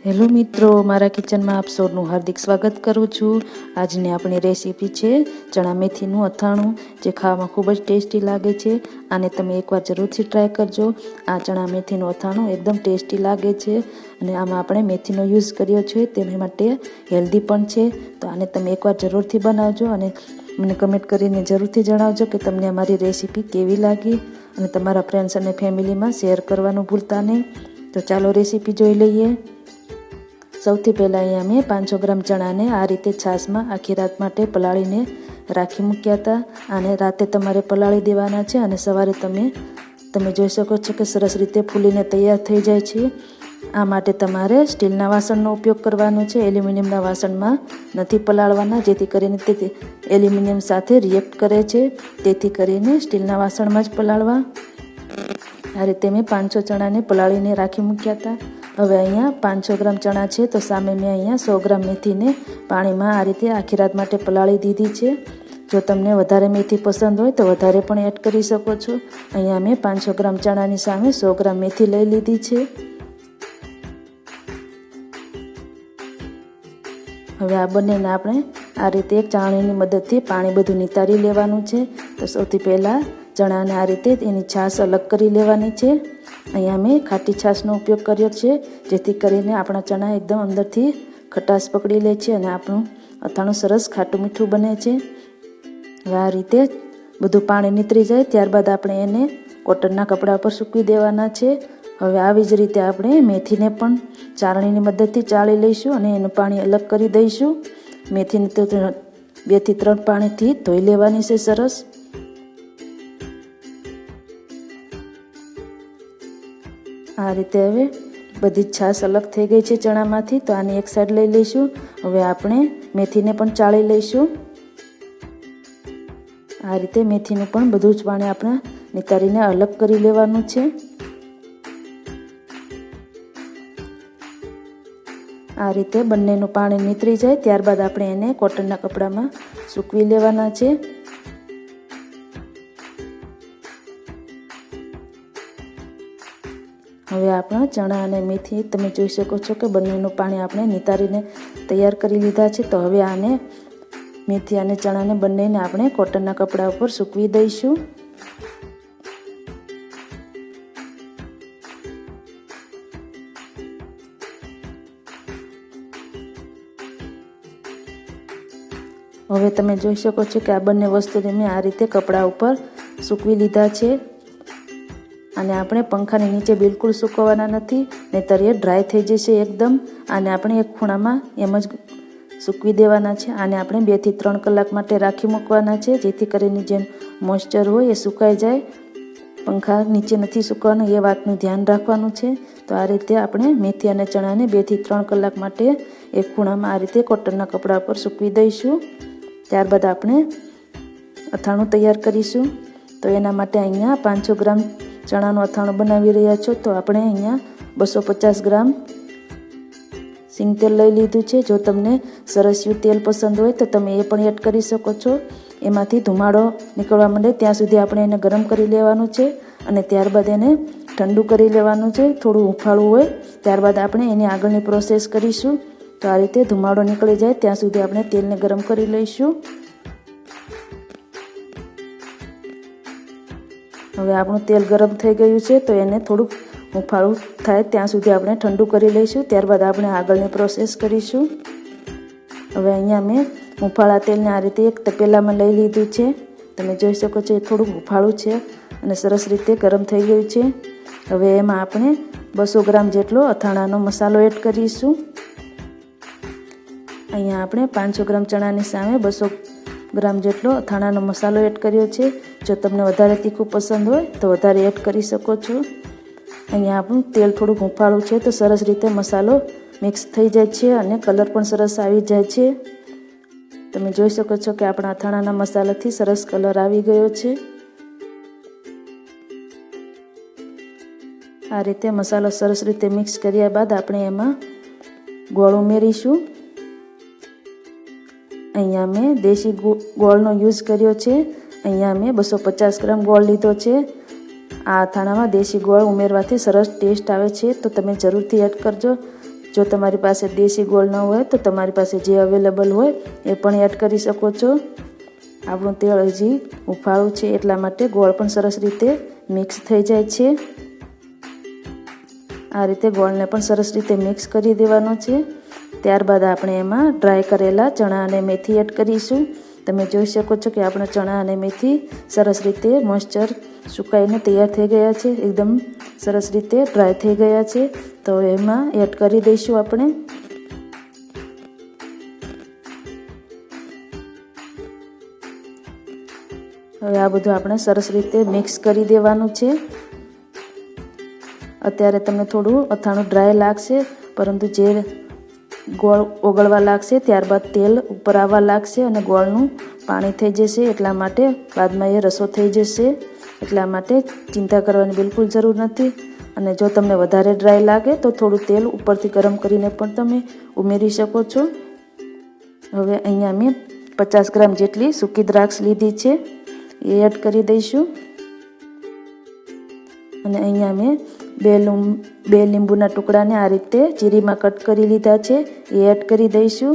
Hello મિત્રો, મારા કિચનમાં આપ સૌનું હાર્દિક સ્વાગત કરું છું। આજની આપણી રેસીપી છે ચણા મેથીનું અથાણું, જે ખાવામાં ખૂબ જ ટેસ્ટી લાગે છે। આને તમે એકવાર જરૂરથી ટ્રાય કરજો। આ ચણા મેથીનું અથાણું એકદમ ટેસ્ટી લાગે છે અને આમાં આપણે મેથીનો યુઝ કર્યો છે, તેના માટે હેલ્ધી પણ છે। તો આને તમે એકવાર જરૂરથી બનાવજો અને મને કમેન્ટ કરીને જરૂરથી જણાવજો કે તમને અમારી રેસીપી કેવી લાગી, અને તમારા ફ્રેન્ડ્સ અને ફેમિલીમાં શેર કરવાનું ભૂલતા નહીં। તો ચાલો રેસીપી જોઈ લઈએ। સૌથી પહેલાં અહીંયા મેં 500 ગ્રામ ચણાને આ રીતે છાશમાં આખી રાત માટે પલાળીને રાખી મૂક્યા હતા। આને રાતે તમારે પલાળી દેવાના છે અને સવારે તમે જોઈ શકો છો કે સરસ રીતે ફૂલીને તૈયાર થઈ જાય છે। આ માટે તમારે સ્ટીલના વાસણનો ઉપયોગ કરવાનો છે, એલ્યુમિનિયમના વાસણમાં નથી પલાળવાના, જેથી કરીને તે એલ્યુમિનિયમ સાથે રિએક્ટ કરે છે। તેથી કરીને સ્ટીલના વાસણમાં જ પલાળવા। આ રીતે મેં 500 ચણાને પલાળીને રાખી મૂક્યા હતા। હવે અહીંયા 500 ગ્રામ ચણા છે, તો સામે મેં અહીંયા 100 ગ્રામ મેથીને પાણીમાં આ રીતે આખી રાત માટે પલાળી દીધી છે। જો તમને વધારે મેથી પસંદ હોય તો વધારે પણ એડ કરી શકો છો। અહીંયા મેં 500 ગ્રામ ચણાની સામે 100 ગ્રામ મેથી લઈ લીધી છે। હવે આ બંનેને આપણે આ રીતે એક ચાળણીની મદદથી પાણી બધું નિતારી લેવાનું છે। તો સૌથી પહેલાં ચણાને આ રીતે એની છાશ અલગ કરી લેવાની છે। અહીંયા મેં ખાટી છાશનો ઉપયોગ કર્યો છે, જેથી કરીને આપણા ચણા એકદમ અંદરથી ખટાશ પકડી લે છે અને આપણું અથાણું સરસ ખાટું મીઠું બને છે। હવે આ રીતે બધું પાણી નીતરી જાય ત્યારબાદ આપણે એને કોટનના કપડા પર સૂકવી દેવાના છે। હવે આવી જ રીતે આપણે મેથીને પણ ચાળણીની મદદથી ચાળી લઈશું અને એનું પાણી અલગ કરી દઈશું। મેથીને તો 2 થી 3 પાણીથી ધોઈ લેવાની છે સરસ। આ રીતે હવે બધી જ છાશ અલગ થઈ ગઈ છે ચણામાંથી, તો આની એક સાઈડ લઈ લઈશું। હવે આપણે મેથીને પણ ચાળી લઈશું। આ રીતે મેથીનું પણ બધું જ પાણી આપણે નિતારીને અલગ કરી લેવાનું છે। આ રીતે બંનેનું પાણી નીતરી જાય ત્યારબાદ આપણે એને કોટનના કપડામાં સૂકવી લેવાના છે। હવે આપણા ચણા અને મેથી તમે જોઈ શકો છો કે બંનેનું પાણી આપણે નિતારીને તૈયાર કરી લીધા છે। તો હવે આને મેથી અને ચણાને બંનેને આપણે કોટનના કપડા ઉપર સૂકવી દઈશું। હવે તમે જોઈ શકો છો કે આ બંને વસ્તુને મેં આ રીતે કપડા ઉપર સૂકવી લીધા છે। અને આપણે પંખાની નીચે બિલકુલ સૂકવવાના નથી, નહીંતર એ ડ્રાય થઈ જશે એકદમ। આને આપણે એક ખૂણામાં એમ જ સૂકવી દેવાના છે। આને આપણે 2 થી 3 કલાક માટે રાખી મૂકવાના છે, જેથી કરીને જે મોઇસ્ચર હોય એ સુકાઈ જાય। પંખા નીચે નથી સૂકવવાનું, એ વાતનું ધ્યાન રાખવાનું છે। તો આ રીતે આપણે મેથી અને ચણાને 2 થી 3 કલાક માટે એક ખૂણામાં આ રીતે કોટનના કપડા પર સૂકવી દઈશું। ત્યારબાદ આપણે અથાણું તૈયાર કરીશું। તો એના માટે અહીંયા 500 ગ્રામ ચણાનું અથાણું બનાવી રહ્યા છો, તો આપણે અહીંયા 250 ગ્રામ સિંગ તેલ લઈ લીધું છે। જો તમને સરસ્યું તેલ પસંદ હોય તો તમે એ પણ એડ કરી શકો છો। એમાંથી ધુમાડો નીકળવા માંડે ત્યાં સુધી આપણે એને ગરમ કરી લેવાનું છે અને ત્યારબાદ એને ઠંડુ કરી લેવાનું છે। થોડું હુંફાળું હોય ત્યારબાદ આપણે એની આગળની પ્રોસેસ કરીશું। તો આ રીતે ધુમાડો નીકળી જાય ત્યાં સુધી આપણે તેલને ગરમ કરી લઈશું। હવે આપણું તેલ ગરમ થઈ ગયું છે, તો એને થોડુંક હુંફાળું થાય ત્યાં સુધી આપણે ઠંડુ કરી લઈશું। ત્યારબાદ આપણે આગળની પ્રોસેસ કરીશું। હવે અહીંયા મેં હુંફાળા તેલને આ રીતે એક તપેલામાં લઈ લીધું છે। તમે જોઈ શકો છો એ થોડુંક હુંફાળું છે અને સરસ રીતે ગરમ થઈ ગયું છે। હવે એમાં આપણે 200 ગ્રામ જેટલો અથાણાનો મસાલો એડ કરીશું। અહીંયા આપણે 500 ગ્રામ ચણાની સામે 200 ગ્રામ જેટલો અથાણાનો મસાલો એડ કર્યો છે। જો તમને વધારે તીખું પસંદ હોય તો વધારે એડ કરી શકો છો। અહીંયા આપણું તેલ થોડુંક હુંફાળું છે, તો સરસ રીતે મસાલો મિક્સ થઈ જાય છે અને કલર પણ સરસ આવી જાય છે। તમે જોઈ શકો છો કે આપણા અથાણાના મસાલાથી સરસ કલર આવી ગયો છે। આ રીતે મસાલો સરસ રીતે મિક્સ કર્યા બાદ આપણે એમાં ગોળ ઉમેરીશું। અહીંયા મેં દેશી ગોળનો યુઝ કર્યો છે। અહીંયા મેં 250 ગ્રામ ગોળ લીધો છે। આ અથાણામાં દેશી ગોળ ઉમેરવાથી સરસ ટેસ્ટ આવે છે, તો તમે જરૂરથી એડ કરજો। જો તમારી પાસે દેશી ગોળ ન હોય તો તમારી પાસે જે અવેલેબલ હોય એ પણ એડ કરી શકો છો. આપણું તેલ હજી ઉફાળું છે એટલા માટે ગોળ પણ સરસ રીતે મિક્સ થઈ જાય છે. આ રીતે ગોળને પણ સરસ રીતે મિક્સ કરી દેવાનો છે. ત્યારબાદ આપણે એમાં ડ્રાય કરેલા ચણા અને મેથી એડ કરીશું. તમે જોઈ શકો છો કે આપણા ચણા અને મેથી સરસ રીતે મોઇસ્ચર સુકાઈને તૈયાર થઈ ગયા છે. એકદમ સરસ રીતે ડ્રાય થઈ ગયા છે. તો એમાં એડ કરી દઈશું આપણે. હવે આ બધું આપણે સરસ રીતે મિક્સ કરી દેવાનું છે. અત્યારે તમને થોડું અથાણું ડ્રાય લાગશે, પરંતુ જે ગોળ ઓગળવા લાગશે ત્યારબાદ તેલ ઉપર આવવા લાગશે અને ગોળનું પાણી થઈ જશે. એટલા માટે બાદમાં એ રસો થઈ જશે. એટલા માટે ચિંતા કરવાની બિલકુલ જરૂર નથી. અને જો તમને વધારે ડ્રાય લાગે તો થોડું તેલ ઉપરથી ગરમ કરીને પણ તમે ઉમેરી શકો છો. હવે અહીંયા મેં 50 ગ્રામ જેટલી સૂકી દ્રાક્ષ લીધી છે, એ એડ કરી દઈશું. અને અહીંયા મેં બે લીંબુના ટુકડાને આ રીતે ચીરીમાં કટ કરી લીધા છે, એ એડ કરી દઈશું.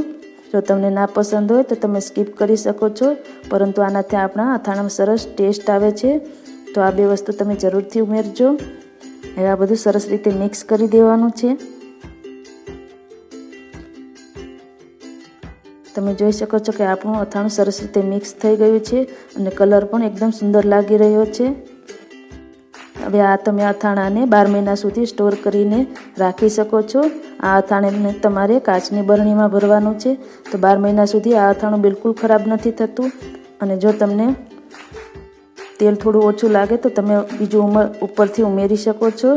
જો તમને ના પસંદ હોય તો તમે સ્કીપ કરી શકો છો, પરંતુ આનાથી આપણા અથાણામાં સરસ ટેસ્ટ આવે છે. તો આ બે વસ્તુ તમે જરૂરથી ઉમેરજો. હવે આ બધું સરસ રીતે મિક્સ કરી દેવાનું છે. તમે જોઈ શકો છો કે આપણું અથાણું સરસ રીતે મિક્સ થઈ ગયું છે અને કલર પણ એકદમ સુંદર લાગી રહ્યો છે. હવે આ તમે અથાણાને 12 મહિના સુધી સ્ટોર કરીને રાખી શકો છો. આ અથાણાને તમારે કાચની બરણીમાં ભરવાનું છે, તો 12 મહિના સુધી આ અથાણું બિલકુલ ખરાબ નથી થતું. અને જો તમને તેલ થોડું ઓછું લાગે તો તમે બીજું ઉપરથી ઉમેરી શકો છો.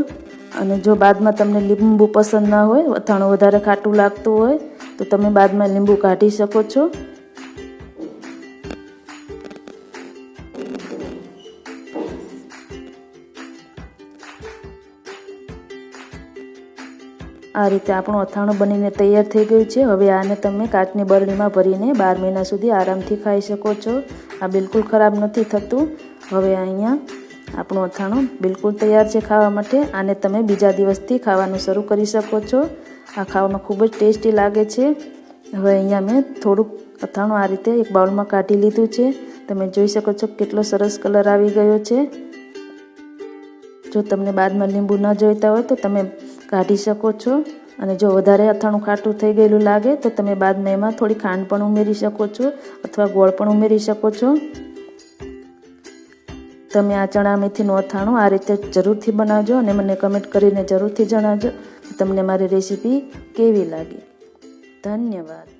અને જો બાદમાં તમને લીંબુ પસંદ ના હોય, અથાણું વધારે ખાટું લાગતું હોય, તો તમે બાદમાં લીંબુ કાઢી શકો છો. આ રીતે આપણું અથાણું બનીને તૈયાર થઈ ગયું છે. હવે આને તમે કાચની બરણીમાં ભરીને 12 મહિના સુધી આરામથી ખાઈ શકો છો. આ બિલકુલ ખરાબ નથી થતું. હવે અહીંયા આપણું અથાણું બિલકુલ તૈયાર છે ખાવા માટે. આને તમે બીજા દિવસથી ખાવાનું શરૂ કરી શકો છો. આ ખાવામાં ખૂબ જ ટેસ્ટી લાગે છે. હવે અહીંયા મેં થોડુંક અથાણું આ રીતે એક બાઉલમાં કાઢી લીધું છે. તમે જોઈ શકો છો કેટલો સરસ કલર આવી ગયો છે. જો તમને બાદમાં લીંબુ ન જોઈતા હોય તો તમે કાઢી શકો છો. અને જો વધારે અથાણું ખાટું થઈ ગયેલું લાગે તો તમે બાદમાં એમાં થોડી ખાંડ પણ ઉમેરી શકો છો અથવા ગોળ પણ ઉમેરી શકો છો. તમે આ ચણા મેથીનું અથાણું આ રીતે જરૂરથી બનાવજો અને મને કમેન્ટ કરીને જરૂરથી જણાવજો તમને મારી રેસીપી કેવી લાગી. ધન્યવાદ.